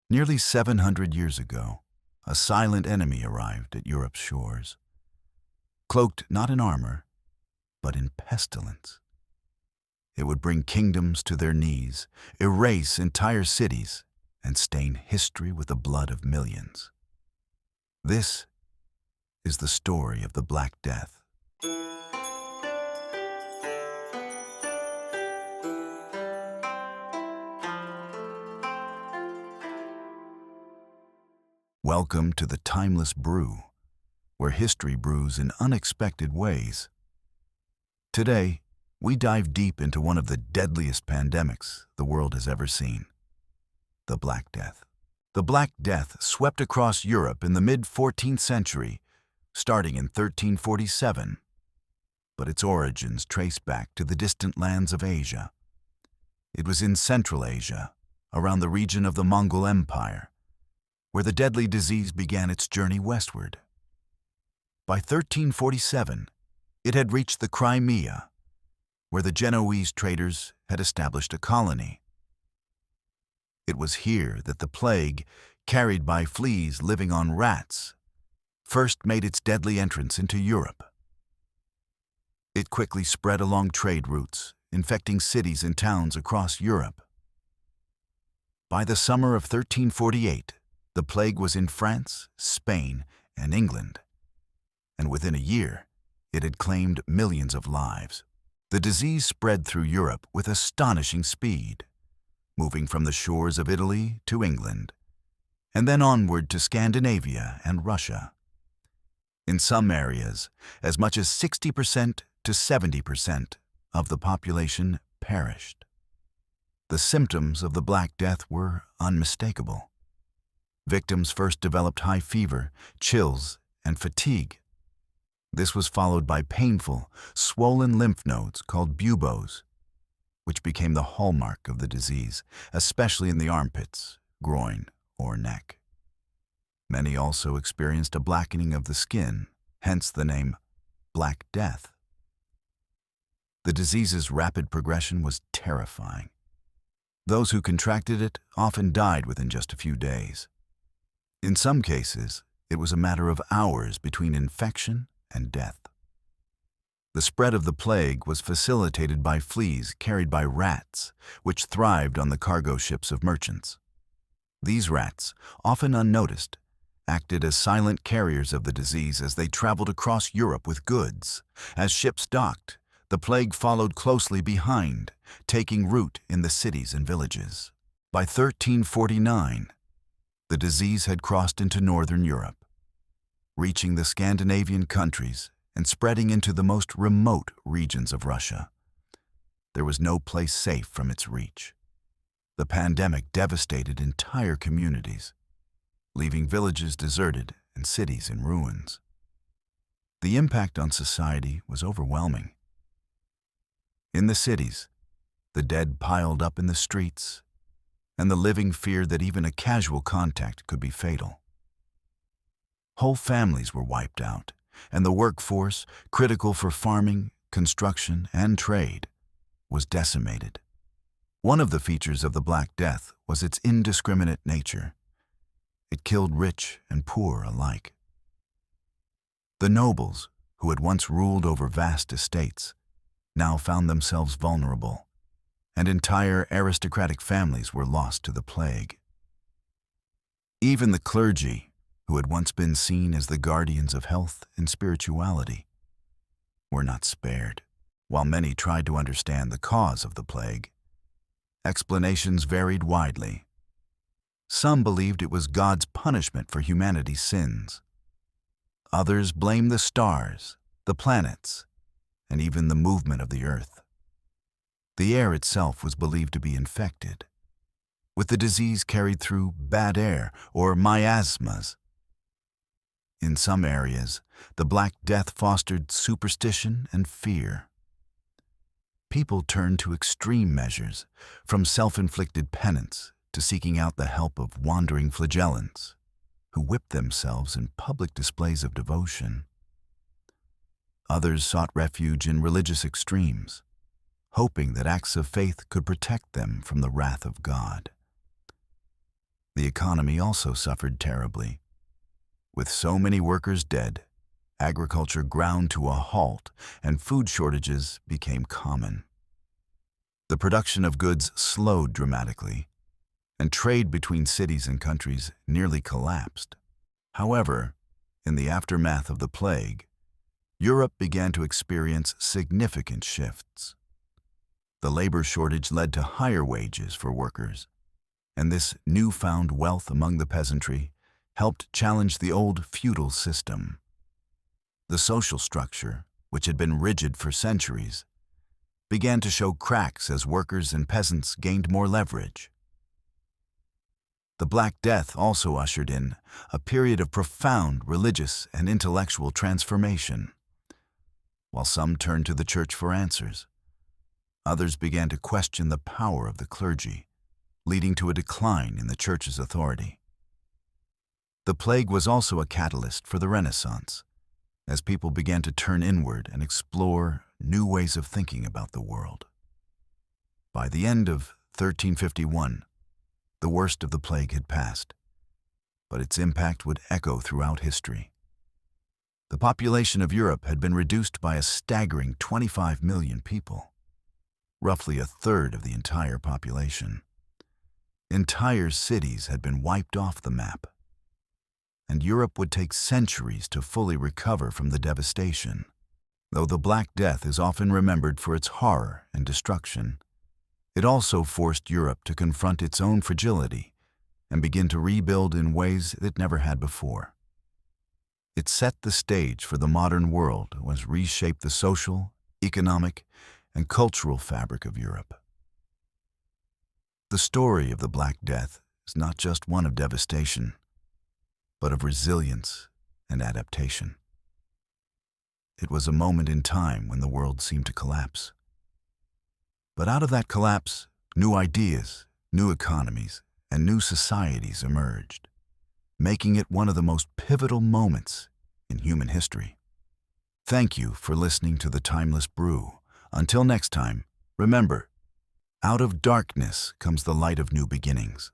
Nearly 700 years ago, a silent enemy arrived at Europe's shores, cloaked not in armor, but in pestilence. It would bring kingdoms to their knees, erase entire cities, and stain history with the blood of millions. This is the story of the Black Death. Welcome to the Timeless Brew, where history brews in unexpected ways. Today, we dive deep into one of the deadliest pandemics the world has ever seen, the Black Death. The Black Death swept across Europe in the mid-14th century, starting in 1347, but its origins trace back to the distant lands of Asia. It was in Central Asia, around the region of the Mongol Empire, where the deadly disease began its journey westward. By 1347, it had reached the Crimea, where the Genoese traders had established a colony. It was here that the plague, carried by fleas living on rats, first made its deadly entrance into Europe. It quickly spread along trade routes, infecting cities and towns across Europe. By the summer of 1348, the plague was in France, Spain, and England, and within a year, it had claimed millions of lives. The disease spread through Europe with astonishing speed, moving from the shores of Italy to England, and then onward to Scandinavia and Russia. In some areas, as much as 60% to 70% of the population perished. The symptoms of the Black Death were unmistakable. Victims first developed high fever, chills, and fatigue. This was followed by painful, swollen lymph nodes called buboes, which became the hallmark of the disease, especially in the armpits, groin, or neck. Many also experienced a blackening of the skin, hence the name Black Death. The disease's rapid progression was terrifying. Those who contracted it often died within just a few days. In some cases, it was a matter of hours between infection and death. The spread of the plague was facilitated by fleas carried by rats, which thrived on the cargo ships of merchants. These rats, often unnoticed, acted as silent carriers of the disease as they traveled across Europe with goods. As ships docked, the plague followed closely behind, taking root in the cities and villages. By 1349, the disease had crossed into northern Europe, reaching the Scandinavian countries and spreading into the most remote regions of Russia. There was no place safe from its reach. The pandemic devastated entire communities, leaving villages deserted and cities in ruins. The impact on society was overwhelming. In the cities, the dead piled up in the streets, and the living feared that even a casual contact could be fatal. Whole families were wiped out, and the workforce, critical for farming, construction, and trade, was decimated. One of the features of the Black Death was its indiscriminate nature. It killed rich and poor alike. The nobles, who had once ruled over vast estates, now found themselves vulnerable, and entire aristocratic families were lost to the plague. Even the clergy, who had once been seen as the guardians of health and spirituality, were not spared. While many tried to understand the cause of the plague, explanations varied widely. Some believed it was God's punishment for humanity's sins. Others blamed the stars, the planets, and even the movement of the earth. The air itself was believed to be infected, with the disease carried through bad air or miasmas. In some areas, the Black Death fostered superstition and fear. People turned to extreme measures, from self-inflicted penance to seeking out the help of wandering flagellants, who whipped themselves in public displays of devotion. Others sought refuge in religious extremes, hoping that acts of faith could protect them from the wrath of God. The economy also suffered terribly. With so many workers dead, agriculture ground to a halt and food shortages became common. The production of goods slowed dramatically, and trade between cities and countries nearly collapsed. However, in the aftermath of the plague, Europe began to experience significant shifts. The labor shortage led to higher wages for workers, and this newfound wealth among the peasantry helped challenge the old feudal system. The social structure, which had been rigid for centuries, began to show cracks as workers and peasants gained more leverage. The Black Death also ushered in a period of profound religious and intellectual transformation. While some turned to the church for answers, others began to question the power of the clergy, leading to a decline in the church's authority. The plague was also a catalyst for the Renaissance, as people began to turn inward and explore new ways of thinking about the world. By the end of 1351, the worst of the plague had passed, but its impact would echo throughout history. The population of Europe had been reduced by a staggering 25 million people, roughly a third of the entire population. Entire cities had been wiped off the map, and Europe would take centuries to fully recover from the devastation. Though the Black Death is often remembered for its horror and destruction, it also forced Europe to confront its own fragility and begin to rebuild in ways it never had before. It set the stage for the modern world as reshaped the social, economic, and cultural fabric of Europe. The story of the Black Death is not just one of devastation, but of resilience and adaptation. It was a moment in time when the world seemed to collapse. But out of that collapse, new ideas, new economies, and new societies emerged, making it one of the most pivotal moments in human history. Thank you for listening to The Timeless Brew. Until next time, remember, out of darkness comes the light of new beginnings.